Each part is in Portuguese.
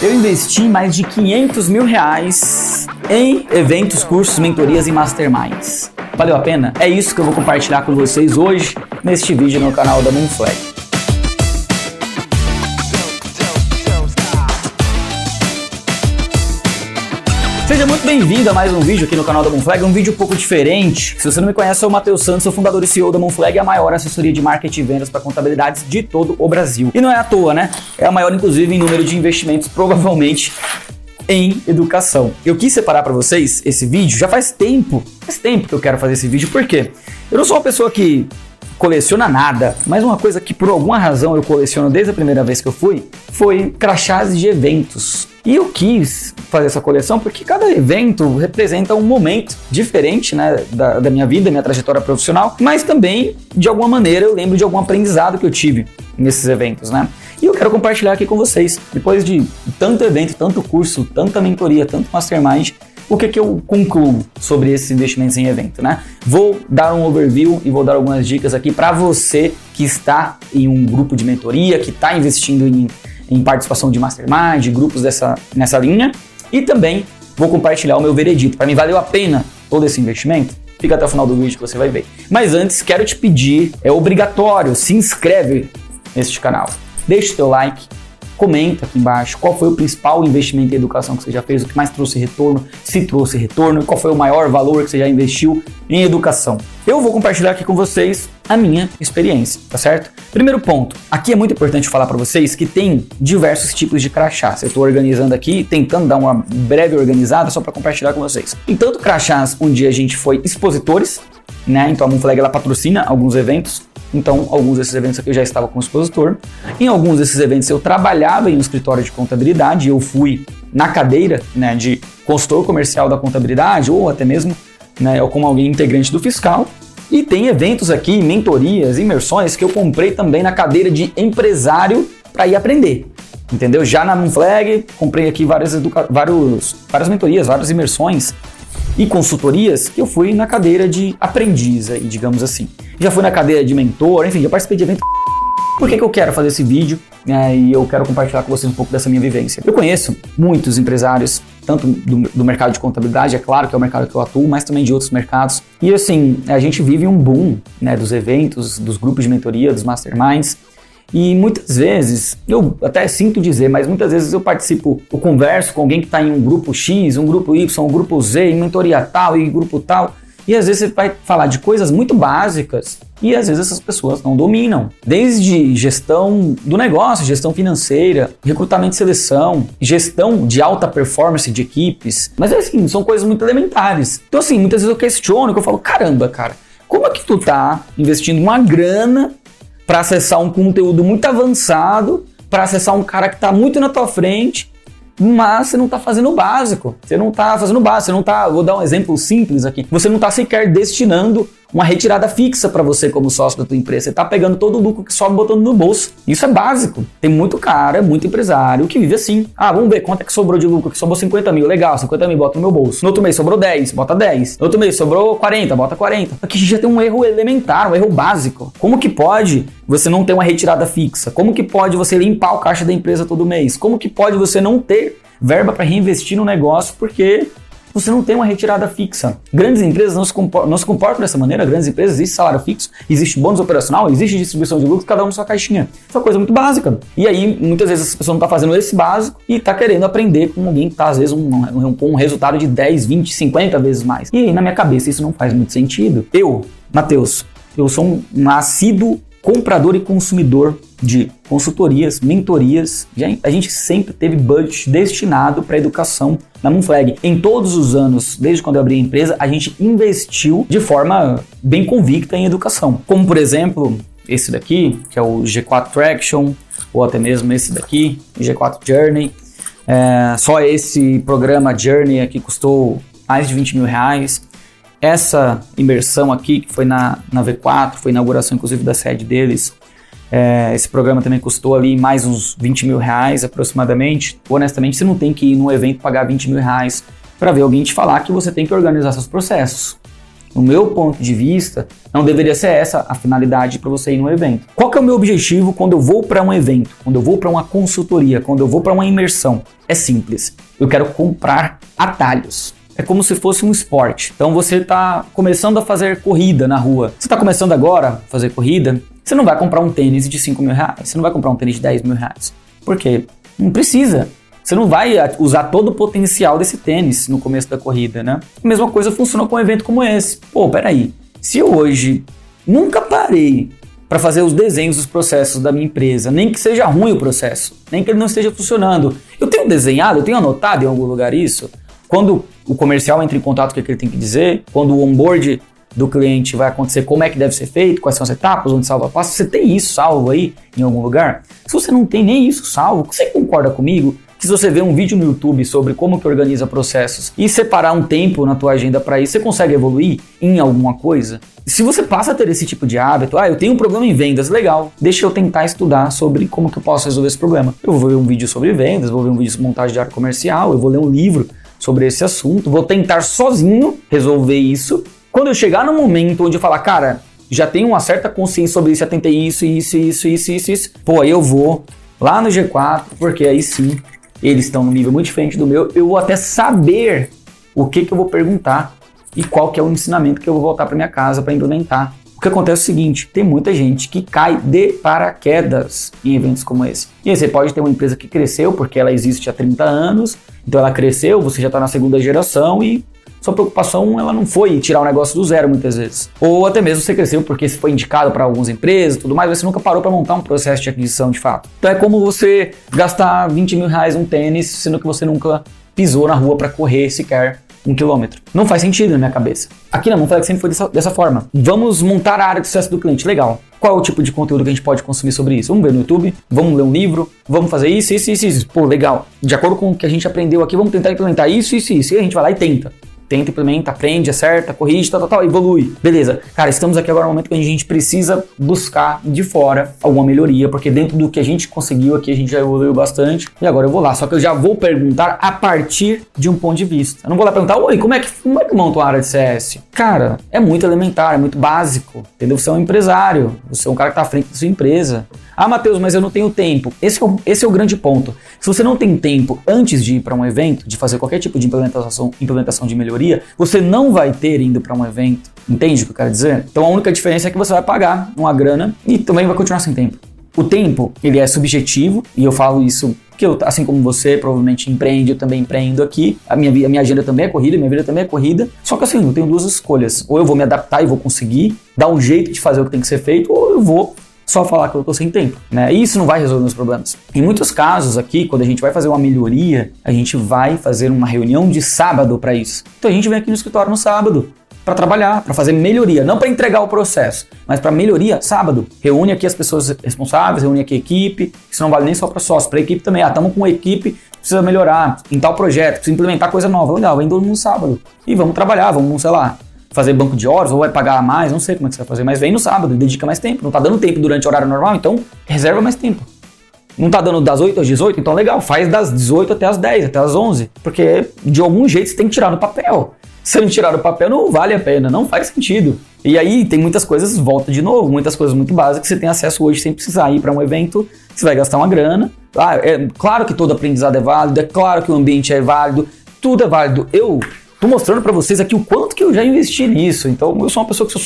Eu investi mais de R$500 mil em eventos, cursos, mentorias e masterminds. Valeu a pena? É isso que eu vou compartilhar com vocês hoje neste vídeo no canal da Moonflag. Seja muito bem-vindo a mais um vídeo aqui no canal da Moonflag, um vídeo um pouco diferente. Se você não me conhece, eu sou o Matheus Santos, sou fundador e CEO da Moonflag, a maior assessoria de marketing e vendas para contabilidades de todo o Brasil. E não é à toa, né? É a maior, inclusive, em número de investimentos, provavelmente, em educação. Eu quis separar para vocês esse vídeo, já faz tempo que eu quero fazer esse vídeo, por quê? Eu não sou uma pessoa que coleciona nada, mas uma coisa que por alguma razão eu coleciono desde a primeira vez que eu fui, foi crachás de eventos. E eu quis fazer essa coleção porque cada evento representa um momento diferente, né, da minha vida, minha trajetória profissional, mas também, de alguma maneira, eu lembro de algum aprendizado que eu tive nesses eventos, né? E eu quero compartilhar aqui com vocês, depois de tanto evento, tanto curso, tanta mentoria, tanto mastermind, o que eu concluo sobre esses investimentos em evento, né? Vou dar um overview e vou dar algumas dicas aqui para você que está em um grupo de mentoria, que está investindo em participação de mastermind, de grupos nessa linha, e também vou compartilhar o meu veredito. Para mim, valeu a pena todo esse investimento? Fica até o final do vídeo que você vai ver. Mas antes, quero te pedir, é obrigatório, se inscreve neste canal. Deixa o teu like, comenta aqui embaixo qual foi o principal investimento em educação que você já fez, o que mais trouxe retorno, se trouxe retorno, qual foi o maior valor que você já investiu em educação. Eu vou compartilhar aqui com vocês a minha experiência, tá certo? Primeiro ponto, aqui é muito importante falar para vocês que tem diversos tipos de crachás. Eu estou organizando aqui, tentando dar uma breve organizada só para compartilhar com vocês. Tem tanto crachás onde a gente foi expositores, né? Então a Moonflag ela patrocina alguns eventos. Então, alguns desses eventos aqui eu já estava como expositor. Em alguns desses eventos eu trabalhava em um escritório de contabilidade, eu fui na cadeira, né, de consultor comercial da contabilidade ou até mesmo, né, como alguém integrante do fiscal. E tem eventos aqui, mentorias, imersões que eu comprei também na cadeira de empresário para ir aprender. Entendeu? Já na Moonflag, comprei aqui várias mentorias, várias imersões e consultorias que eu fui na cadeira de aprendiz, aí, digamos assim. Já fui na cadeira de mentor, enfim, já participei de evento. Por que eu quero fazer esse vídeo? E eu quero compartilhar com vocês um pouco dessa minha vivência. Eu conheço muitos empresários, tanto do mercado de contabilidade, é claro que é o mercado que eu atuo, mas também de outros mercados. E assim, a gente vive um boom, né, dos eventos, dos grupos de mentoria, dos masterminds. E muitas vezes, eu até sinto dizer, mas muitas vezes eu converso com alguém que está em um grupo X, um grupo Y, um grupo Z, em mentoria tal e grupo tal, e às vezes você vai falar de coisas muito básicas e às vezes essas pessoas não dominam. Desde gestão do negócio, gestão financeira, recrutamento e seleção, gestão de alta performance de equipes, mas assim, são coisas muito elementares. Então assim, muitas vezes eu questiono, eu falo, caramba, cara, como é que tu tá investindo uma grana para acessar um conteúdo muito avançado, para acessar um cara que está muito na tua frente, mas você não está fazendo o básico. Vou dar um exemplo simples aqui, você não está sequer destinando uma retirada fixa para você como sócio da tua empresa. Você está pegando todo o lucro que sobe e botando no bolso. Isso é básico. Tem muito cara, muito empresário que vive assim. Vamos ver quanto é que sobrou de lucro, que sobrou 50 mil. Legal, 50 mil, bota no meu bolso. No outro mês sobrou 10, bota 10. No outro mês sobrou 40, bota 40. Aqui a gente já tem um erro elementar, um erro básico. Como que pode você não ter uma retirada fixa? Como que pode você limpar o caixa da empresa todo mês? Como que pode você não ter verba para reinvestir no negócio porque você não tem uma retirada fixa? Grandes empresas não se comportam dessa maneira. Grandes empresas, existe salário fixo, existe bônus operacional, existe distribuição de lucros, cada um na sua caixinha. Isso é uma coisa muito básica. E aí, muitas vezes, essa pessoa não está fazendo esse básico e está querendo aprender com alguém que está, às vezes, com um resultado de 10, 20, 50 vezes mais. E aí, na minha cabeça, isso não faz muito sentido. Eu, Matheus, eu sou um assíduo comprador e consumidor de consultorias, mentorias. A gente sempre teve budget destinado para educação na Moonflag. Em todos os anos, desde quando eu abri a empresa, a gente investiu de forma bem convicta em educação. Como, por exemplo, esse daqui, que é o G4 Traction, ou até mesmo esse daqui, G4 Journey. Só esse programa Journey aqui custou mais de R$20 mil. Essa imersão aqui, que foi na V4, foi a inauguração inclusive da sede deles, esse programa também custou ali mais uns R$20 mil aproximadamente. Honestamente, você não tem que ir num evento pagar R$20 mil para ver alguém te falar que você tem que organizar seus processos. no meu ponto de vista, não deveria ser essa a finalidade para você ir no evento. Qual que é o meu objetivo quando eu vou para um evento, quando eu vou para uma consultoria, quando eu vou para uma imersão? É simples, eu quero comprar atalhos. É como se fosse um esporte. Então você está começando a fazer corrida na rua. Você está começando agora a fazer corrida, você não vai comprar um tênis de 5 mil reais, você não vai comprar um tênis de 10 mil reais. Por quê? Não precisa. Você não vai usar todo o potencial desse tênis no começo da corrida, né? A mesma coisa funciona com um evento como esse. Pô, peraí. Se eu hoje nunca parei para fazer os desenhos dos processos da minha empresa, nem que seja ruim o processo, nem que ele não esteja funcionando, eu tenho desenhado, eu tenho anotado em algum lugar isso. Quando o comercial entra em contato, o que ele tem que dizer, quando o onboard do cliente vai acontecer, como é que deve ser feito, quais são as etapas, onde salva passo, você tem isso salvo aí em algum lugar? Se você não tem nem isso salvo, você concorda comigo que se você vê um vídeo no YouTube sobre como que organiza processos e separar um tempo na tua agenda para isso, você consegue evoluir em alguma coisa? Se você passa a ter esse tipo de hábito, eu tenho um problema em vendas, legal, deixa eu tentar estudar sobre como que eu posso resolver esse problema. Eu vou ver um vídeo sobre vendas, vou ver um vídeo sobre montagem de área comercial, eu vou ler um livro sobre esse assunto, vou tentar sozinho resolver isso. Quando eu chegar no momento onde eu falar, cara, já tenho uma certa consciência sobre isso, já tentei isso, pô, aí eu vou lá no G4, porque aí sim, eles estão num nível muito diferente do meu, eu vou até saber o que eu vou perguntar e qual que é o ensinamento que eu vou voltar para minha casa para implementar. O que acontece é o seguinte, tem muita gente que cai de paraquedas em eventos como esse. E aí você pode ter uma empresa que cresceu porque ela existe há 30 anos, então ela cresceu, você já está na segunda geração e sua preocupação ela não foi tirar o negócio do zero muitas vezes. Ou até mesmo você cresceu porque você foi indicado para algumas empresas e tudo mais, mas você nunca parou para montar um processo de aquisição de fato. Então é como você gastar 20 mil reais num tênis, sendo que você nunca pisou na rua para correr sequer 1 quilômetro. Não faz sentido na minha cabeça. Aqui na Monflex sempre foi dessa forma. Vamos montar a área de sucesso do cliente. Legal. Qual é o tipo de conteúdo que a gente pode consumir sobre isso? Vamos ver no YouTube, vamos ler um livro, vamos fazer isso. Pô, legal. De acordo com o que a gente aprendeu aqui, vamos tentar implementar isso. E a gente vai lá e tenta. Tenta, implementa, aprende, acerta, corrige, evolui. Beleza. Cara, estamos aqui agora no momento que a gente precisa buscar de fora alguma melhoria, porque dentro do que a gente conseguiu aqui, a gente já evoluiu bastante. E agora eu vou lá. Só que eu já vou perguntar a partir de um ponto de vista. Eu não vou lá perguntar, oi, como é que monta uma área de CS? Cara, é muito elementar, é muito básico. Entendeu? Você é um empresário, você é um cara que está à frente da sua empresa. Ah, Matheus, mas eu não tenho tempo. Esse é o grande ponto. Se você não tem tempo antes de ir para um evento, de fazer qualquer tipo de implementação de melhoria, você não vai ter indo para um evento. Entende o que eu quero dizer? Então a única diferença é que você vai pagar uma grana e também vai continuar sem tempo. O tempo, ele é subjetivo, e eu falo isso porque eu, assim como você provavelmente empreende, eu também empreendo aqui. A minha agenda também é corrida, minha vida também é corrida. Só que assim, eu tenho duas escolhas. Ou eu vou me adaptar e vou conseguir dar um jeito de fazer o que tem que ser feito, ou eu vou só falar que eu tô sem tempo, né? E isso não vai resolver os problemas. Em muitos casos aqui, quando a gente vai fazer uma melhoria, a gente vai fazer uma reunião de sábado para isso. Então a gente vem aqui no escritório no sábado para trabalhar, para fazer melhoria, não para entregar o processo, mas para melhoria sábado. Reúne aqui as pessoas responsáveis, reúne aqui a equipe, isso não vale nem só para sócio, para a equipe também. Estamos com uma equipe, precisa melhorar em tal projeto, precisa implementar coisa nova. Legal, vem todo mundo no sábado e vamos trabalhar, vamos, sei lá, fazer banco de horas, ou vai pagar mais, não sei como é que você vai fazer, mas vem no sábado, dedica mais tempo. Não tá dando tempo durante o horário normal, então reserva mais tempo. Não tá dando das 8 às 18, então legal, faz das 18 até as 10, até as 11, porque de algum jeito você tem que tirar do papel. Se não tirar do papel, não vale a pena, não faz sentido. E aí tem muitas coisas, volta de novo, muitas coisas muito básicas que você tem acesso hoje sem precisar ir para um evento, você vai gastar uma grana. É claro que todo aprendizado é válido, é claro que o ambiente é válido, tudo é válido. Eu tô mostrando para vocês aqui o quanto que eu já investi nisso, então eu sou uma pessoa que sou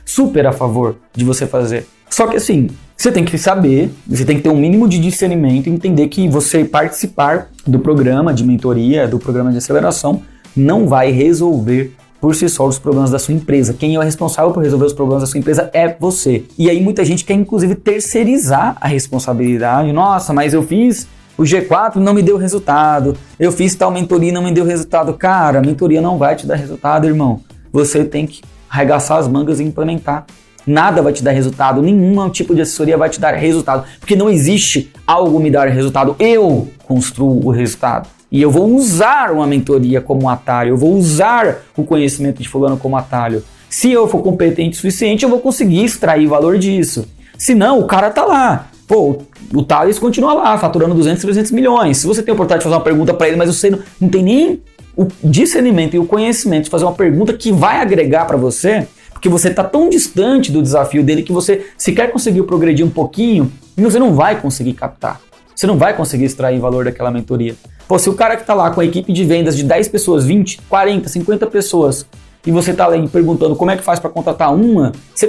super a favor de você fazer. Só que assim, você tem que saber, você tem que ter um mínimo de discernimento e entender que você participar do programa de mentoria, do programa de aceleração, não vai resolver por si só os problemas da sua empresa. Quem é o responsável por resolver os problemas da sua empresa é você. E aí muita gente quer inclusive terceirizar a responsabilidade. Nossa, mas eu fiz o G4 não me deu resultado, eu fiz tal mentoria e não me deu resultado. Cara, a mentoria não vai te dar resultado, irmão. Você tem que arregaçar as mangas e implementar. Nada vai te dar resultado, nenhum tipo de assessoria vai te dar resultado, porque não existe algo me dar resultado, eu construo o resultado. E eu vou usar uma mentoria como um atalho, eu vou usar o conhecimento de fulano como atalho. Se eu for competente o suficiente, eu vou conseguir extrair valor disso. Se não, o cara tá lá. Pô, o Thales continua lá, faturando 200, 300 milhões. Se você tem a oportunidade de fazer uma pergunta para ele, mas você não tem nem o discernimento e o conhecimento de fazer uma pergunta que vai agregar para você, porque você está tão distante do desafio dele que você sequer conseguiu progredir um pouquinho e você não vai conseguir captar. Você não vai conseguir extrair valor daquela mentoria. Pô, se o cara que está lá com a equipe de vendas de 10 pessoas, 20, 40, 50 pessoas, e você está ali perguntando como é que faz para contratar uma, você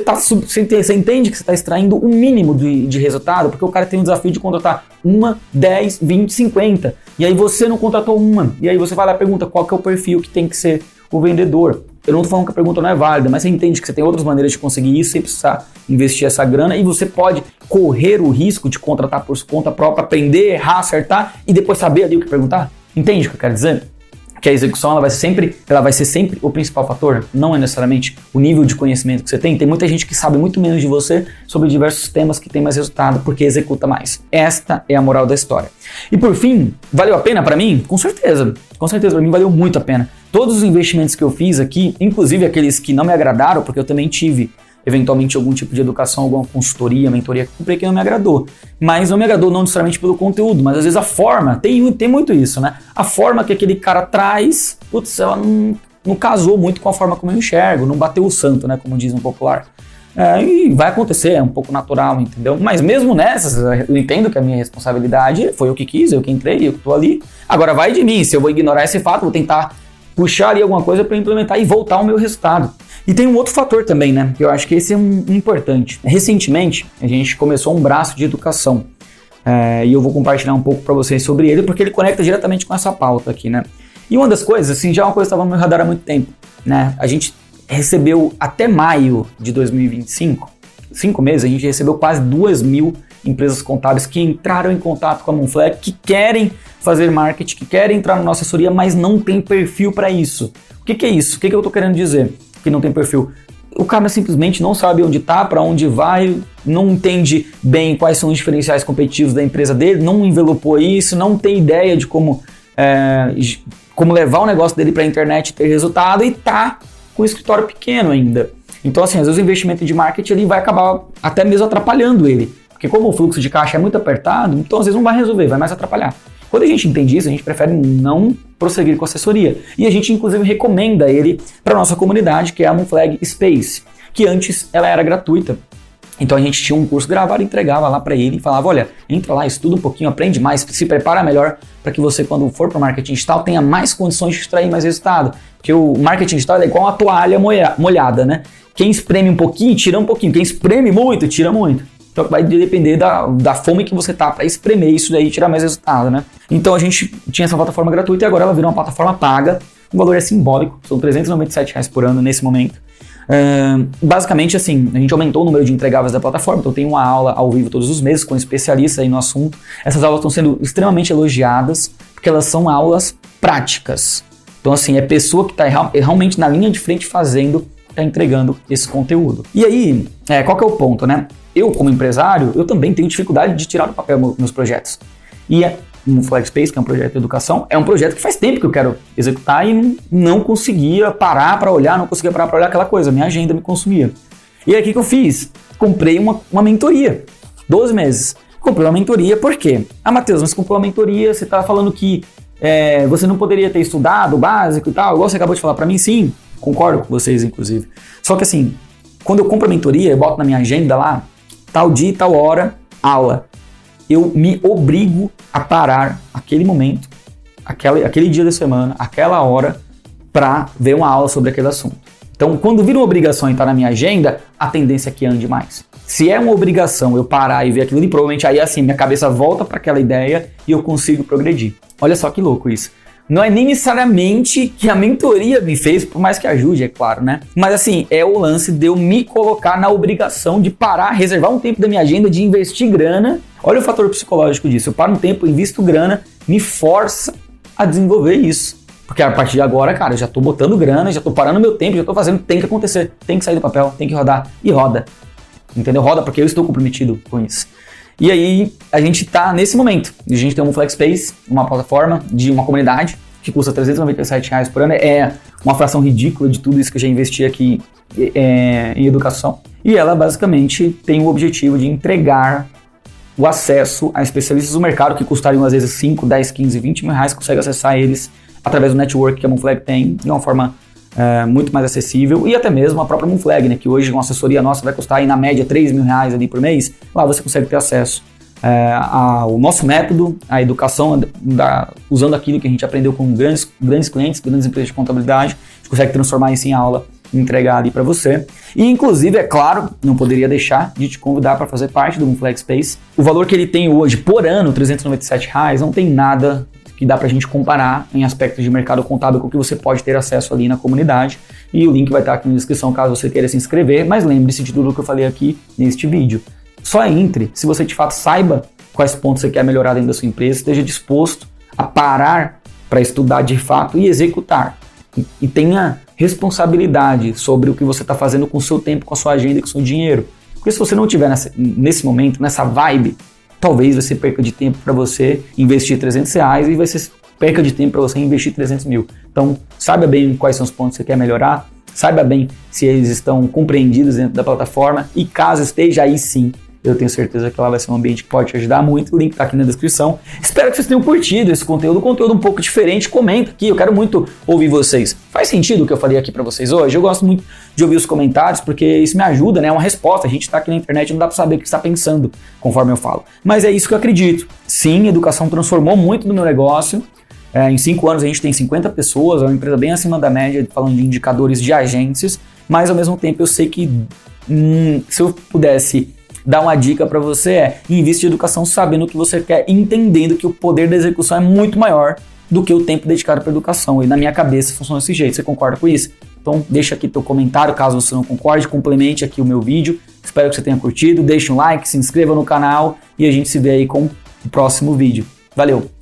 entende que você está extraindo o mínimo de resultado, porque o cara tem um desafio de contratar uma, 10, 20, 50. E aí você não contratou uma. E aí você vai lá e pergunta qual que é o perfil que tem que ser o vendedor. Eu não estou falando que a pergunta não é válida, mas você entende que você tem outras maneiras de conseguir isso sem precisar investir essa grana, e você pode correr o risco de contratar por sua conta própria, aprender, errar, acertar e depois saber ali o que perguntar. Entende o que eu quero dizer? Que a execução ela vai ser sempre o principal fator, não é necessariamente o nível de conhecimento que você tem. Tem muita gente que sabe muito menos de você sobre diversos temas que tem mais resultado porque executa mais. Esta é a moral da história. E por fim, valeu a pena para mim? Com certeza para mim valeu muito a pena. Todos os investimentos que eu fiz aqui, inclusive aqueles que não me agradaram, porque eu também tive eventualmente algum tipo de educação, alguma consultoria, mentoria que eu comprei que não me agradou. Mas não me agradou não necessariamente pelo conteúdo, mas às vezes a forma, tem muito isso, né? A forma que aquele cara traz, putz, ela não casou muito com a forma como eu enxergo, não bateu o santo, né? Como diz um popular. E vai acontecer, é um pouco natural, entendeu? Mas mesmo nessas, eu entendo que a minha responsabilidade foi eu que quis, eu que entrei, eu que tô ali. Agora vai de mim, se eu vou ignorar esse fato, vou tentar puxar ali alguma coisa para implementar e voltar ao meu resultado. E tem um outro fator também, né, que eu acho que esse é importante. Recentemente, a gente começou um braço de educação, e eu vou compartilhar um pouco para vocês sobre ele, porque ele conecta diretamente com essa pauta aqui, né. E uma das coisas, assim, já é uma coisa que estava no meu radar há muito tempo, né, a gente recebeu até maio de 2025, 5 meses, a gente recebeu quase 2.000 empresas contábeis que entraram em contato com a Monflag, que querem fazer marketing, que querem entrar na nossa assessoria, mas não tem perfil para isso. O que é isso? O que eu estou querendo dizer? Que não tem perfil. O cara simplesmente não sabe onde está, para onde vai, não entende bem quais são os diferenciais competitivos da empresa dele, não envelopou isso, não tem ideia de como levar o negócio dele para a internet e ter resultado, e tá com o escritório pequeno ainda. Então, assim, às vezes o investimento de marketing ele vai acabar até mesmo atrapalhando ele, porque como o fluxo de caixa é muito apertado, então às vezes não vai resolver, vai mais atrapalhar. Quando a gente entende isso, a gente prefere não prosseguir com a assessoria. E a gente, inclusive, recomenda ele para a nossa comunidade, que é a Monflag Space, que antes ela era gratuita. Então a gente tinha um curso gravado, entregava lá para ele e falava, olha, entra lá, estuda um pouquinho, aprende mais, se prepara melhor para que você, quando for para o marketing digital, tenha mais condições de extrair mais resultado. Porque o marketing digital é igual uma toalha molhada, né? Quem espreme um pouquinho, tira um pouquinho. Quem espreme muito, tira muito. Então vai depender da fome que você tá para espremer isso daí e tirar mais resultado, né? Então a gente tinha essa plataforma gratuita e agora ela virou uma plataforma paga. O valor é simbólico, são R$397 por ano nesse momento. Basicamente assim, a gente aumentou o número de entregáveis da plataforma, então tem uma aula ao vivo todos os meses com especialistas aí no assunto. Essas aulas estão sendo extremamente elogiadas porque elas são aulas práticas. Então assim, é pessoa que está realmente na linha de frente fazendo, está entregando esse conteúdo. E aí, qual que é o ponto, né? Eu, como empresário, eu também tenho dificuldade de tirar do papel meus projetos. E o Monflag Space, que é um projeto de educação, é um projeto que faz tempo que eu quero executar e não conseguia parar para olhar, aquela coisa, minha agenda me consumia. E aí o que eu fiz? Comprei uma mentoria, 12 meses. Comprei uma mentoria, por quê? Matheus, mas comprou uma mentoria, você tá falando que você não poderia ter estudado o básico e tal, igual você acabou de falar para mim, sim, concordo com vocês, inclusive. Só que assim, quando eu compro a mentoria, eu boto na minha agenda lá, tal dia, tal hora, aula. Eu me obrigo a parar aquele momento, aquele dia da semana, aquela hora, para ver uma aula sobre aquele assunto. Então, quando vira uma obrigação e está na minha agenda, a tendência é que ande mais. Se é uma obrigação eu parar e ver aquilo ali, provavelmente aí assim, minha cabeça volta para aquela ideia e eu consigo progredir. Olha só que louco isso. Não é nem necessariamente que a mentoria me fez, por mais que ajude, é claro, né? Mas assim, é o lance de eu me colocar na obrigação de parar, reservar um tempo da minha agenda, de investir grana. Olha o fator psicológico disso. Eu paro um tempo, invisto grana, me força a desenvolver isso. Porque a partir de agora, cara, eu já tô botando grana, já tô parando meu tempo, já tô fazendo, tem que acontecer, tem que sair do papel, tem que rodar. E roda. Entendeu? Roda porque eu estou comprometido com isso. E aí, a gente tá nesse momento. A gente tem um Monflag Space, uma plataforma de uma comunidade que custa R$397 por ano. É uma fração ridícula de tudo isso que eu já investi aqui em educação. E ela basicamente tem o objetivo de entregar o acesso a especialistas do mercado que custariam às vezes 5, 10, 15, 20 mil reais, consegue acessar eles através do network que a Moonflag tem, de uma forma muito mais acessível, e até mesmo a própria Moonflag, né, que hoje uma assessoria nossa vai custar aí, na média 3 mil reais ali por mês. Lá você consegue ter acesso ao nosso método, a educação, usando aquilo que a gente aprendeu com grandes clientes, grandes empresas de contabilidade. A gente consegue transformar isso em aula e entregar ali para você. E inclusive, é claro, não poderia deixar de te convidar para fazer parte do Moonflag Space. O valor que ele tem hoje por ano, R$ 397, não tem nada que dá pra gente comparar em aspectos de mercado contábil com o que você pode ter acesso ali na comunidade. E o link vai estar aqui na descrição caso você queira se inscrever, mas lembre-se de tudo que eu falei aqui neste vídeo. Só entre se você de fato saiba quais pontos você quer melhorar dentro da sua empresa, esteja disposto a parar para estudar de fato e executar. E tenha responsabilidade sobre o que você está fazendo com o seu tempo, com a sua agenda e com o seu dinheiro. Porque se você não estiver nesse momento, nessa vibe, talvez você perca de tempo para você investir R$300 e você perca de tempo para você investir 300 mil. Então, saiba bem quais são os pontos que você quer melhorar, saiba bem se eles estão compreendidos dentro da plataforma e caso esteja aí sim, eu tenho certeza que ela vai ser um ambiente que pode te ajudar muito. O link está aqui na descrição. Espero que vocês tenham curtido esse conteúdo um pouco diferente. Comenta aqui, eu quero muito ouvir vocês. Faz sentido o que eu falei aqui para vocês hoje? Eu gosto muito de ouvir os comentários, porque isso me ajuda, né? É uma resposta. A gente está aqui na internet, não dá para saber o que você está pensando, conforme eu falo. Mas é isso que eu acredito. Sim, a educação transformou muito no meu negócio. Em 5 anos a gente tem 50 pessoas, é uma empresa bem acima da média, falando de indicadores de agências, mas ao mesmo tempo eu sei que se eu pudesse dar uma dica para você invista em educação sabendo o que você quer, entendendo que o poder da execução é muito maior do que o tempo dedicado para educação. E na minha cabeça funciona desse jeito. Você concorda com isso? Então deixa aqui teu comentário caso você não concorde, complemente aqui o meu vídeo. Espero que você tenha curtido, deixe um like, se inscreva no canal e a gente se vê aí com o próximo vídeo. Valeu!